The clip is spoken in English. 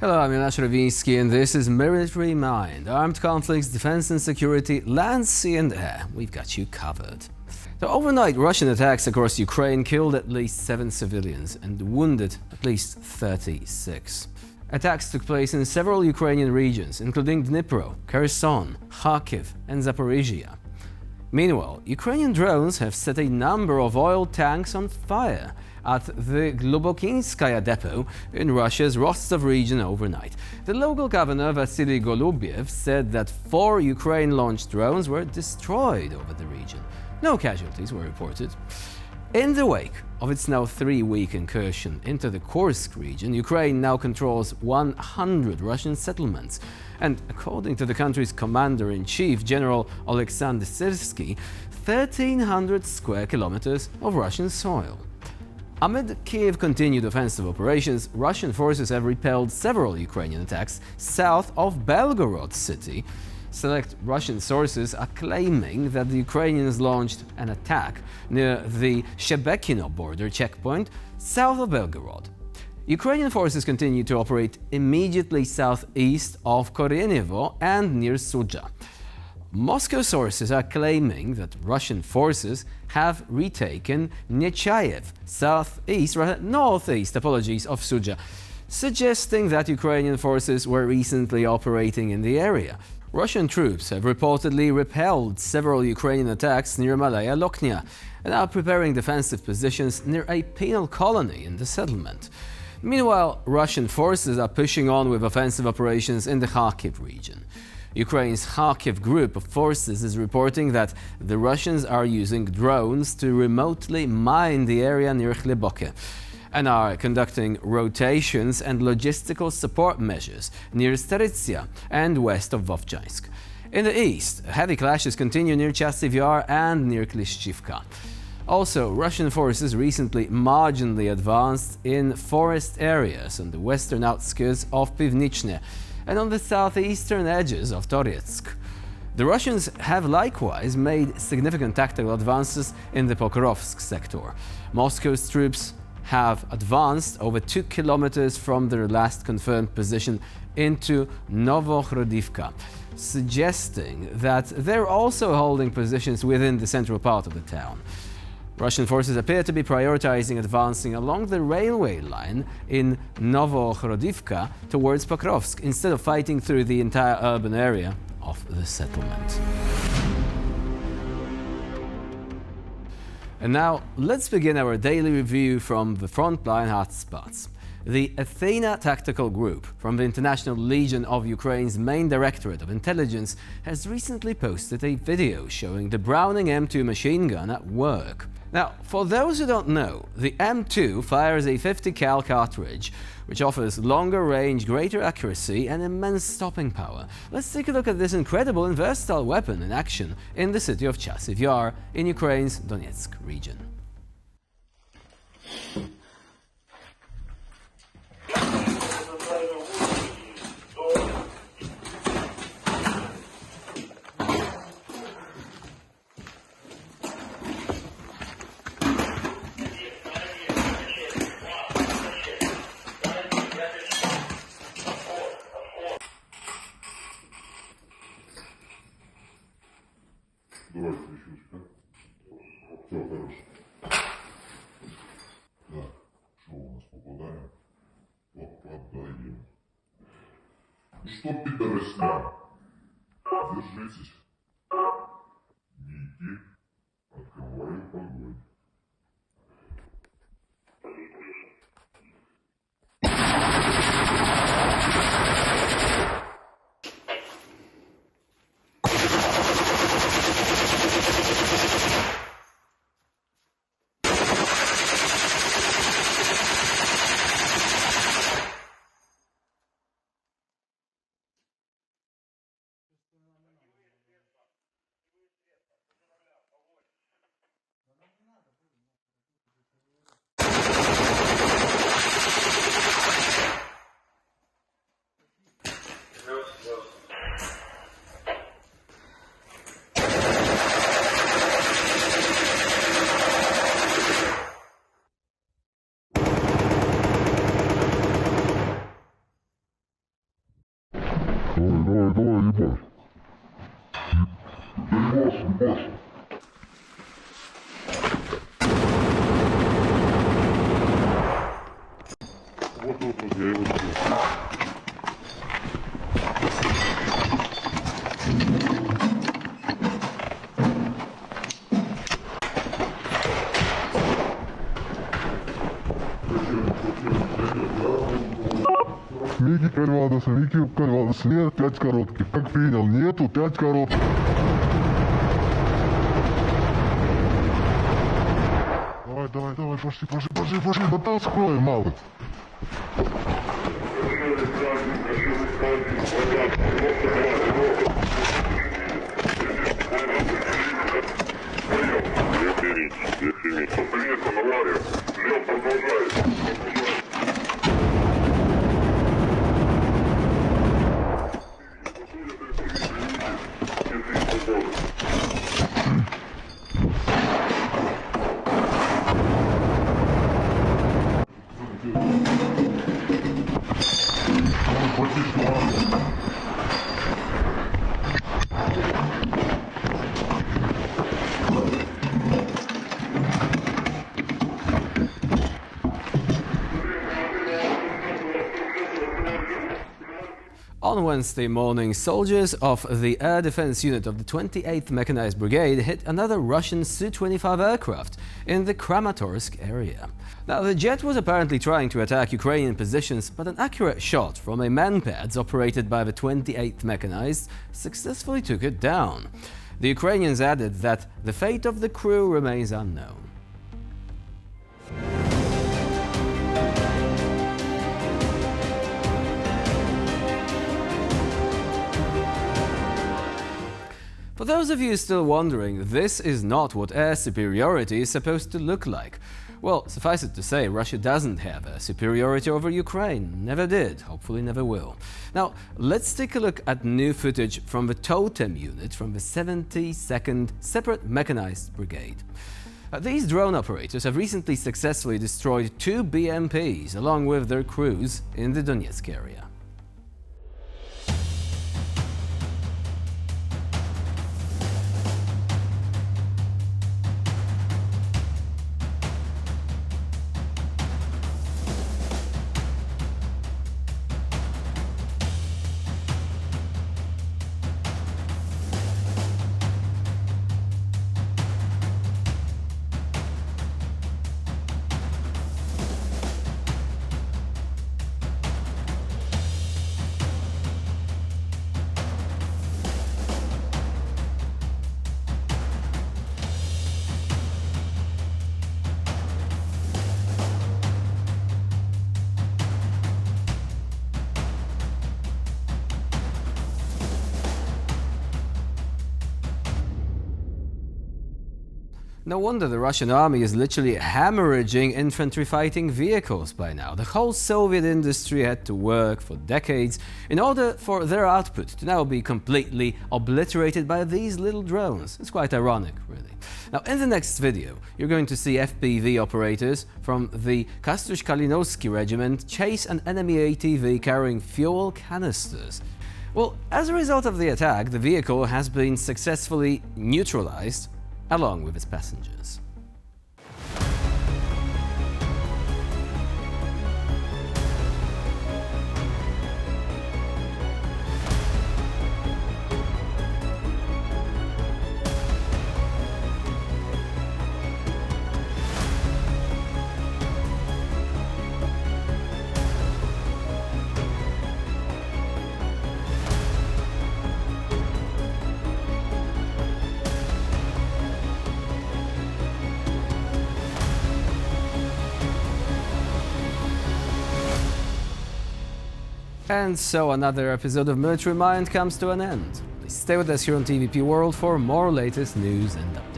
Hello, I'm Jonasz Rawiński and this is Military Mind. Armed conflicts, defense and security, land, sea and air. We've got you covered. So overnight Russian attacks across Ukraine killed at least 7 civilians and wounded at least 36. Attacks took place in several Ukrainian regions, including Dnipro, Kherson, Kharkiv and Zaporizhia. Meanwhile, Ukrainian drones have set a number of oil tanks on fire at the Globokinskaya depot in Russia's Rostov region overnight. The local governor Vasily Golubiev said that 4 Ukraine-launched drones were destroyed over the region. No casualties were reported. In the wake of its now 3-week incursion into the Kursk region, Ukraine now controls 100 Russian settlements. And according to the country's commander-in-chief, General Alexander Syrsky, 1,300 square kilometers of Russian soil. Amid Kyiv continued offensive operations, Russian forces have repelled several Ukrainian attacks south of Belgorod city. Select Russian sources are claiming that the Ukrainians launched an attack near the Shebekino border checkpoint south of Belgorod. Ukrainian forces continue to operate immediately southeast of Koryenevo and near Sudzha. Moscow sources are claiming that Russian forces have retaken Nechayev, northeast of Sudzha, suggesting that Ukrainian forces were recently operating in the area. Russian troops have reportedly repelled several Ukrainian attacks near Malaya Lokhnya and are preparing defensive positions near a penal colony in the settlement. Meanwhile, Russian forces are pushing on with offensive operations in the Kharkiv region. Ukraine's Kharkiv group of forces is reporting that the Russians are using drones to remotely mine the area near Khlyboke and are conducting rotations and logistical support measures near Staritsya and west of Vovchansk. In the east, heavy clashes continue near Chasiv and near Klishchivka. Also, Russian forces recently marginally advanced in forest areas on the western outskirts of Pivnichne and on the southeastern edges of Toretsk. The Russians have likewise made significant tactical advances in the Pokrovsk sector. Moscow's troops have advanced over 2 kilometers from their last confirmed position into Novokhodivka, suggesting that they're also holding positions within the central part of the town. Russian forces appear to be prioritizing advancing along the railway line in Novokhodivka towards Pokrovsk instead of fighting through the entire urban area of the settlement. And now, let's begin our daily review from the frontline hotspots. The Athena tactical group from the International Legion of Ukraine's main Directorate of Intelligence has recently posted a video showing the Browning M2 machine gun at work. Now, for those who don't know, the M2 fires a 50 cal cartridge, which offers longer range, greater accuracy and immense stopping power. Let's take a look at this incredible and versatile weapon in action in the city of Chasiv in Ukraine's Donetsk region. Давайте еще. Все, хорошо. Так, что у нас попадаем? Попадаем. Ну что, пидоросня? Держитесь. Не идти. Открываю огонь. Вот, я его сделал. Микки Кальвадос, нет, 5 коротких. Как принял, нету, 5 коротких. Давай, пошли, да там скроем, малый. On Wednesday morning, soldiers of the Air Defense Unit of the 28th Mechanized Brigade hit another Russian Su-25 aircraft in the Kramatorsk area. Now, the jet was apparently trying to attack Ukrainian positions, but an accurate shot from a manpads operated by the 28th Mechanized successfully took it down. The Ukrainians added that the fate of the crew remains unknown. For those of you still wondering, this is not what air superiority is supposed to look like. Well, suffice it to say, Russia doesn't have a superiority over Ukraine. Never did, hopefully never will. Now, let's take a look at new footage from the Totem unit from the 72nd Separate Mechanized Brigade. These drone operators have recently successfully destroyed 2 BMPs along with their crews in the Donetsk area. No wonder the Russian army is literally hemorrhaging infantry fighting vehicles by now. The whole Soviet industry had to work for decades in order for their output to now be completely obliterated by these little drones. It's quite ironic, really. Now, in the next video, you're going to see FPV operators from the Kastush-Kalinowski regiment chase an enemy ATV carrying fuel canisters. Well, as a result of the attack, the vehicle has been successfully neutralized along with its passengers. And so another episode of Military Mind comes to an end. Please stay with us here on TVP World for more latest news and updates.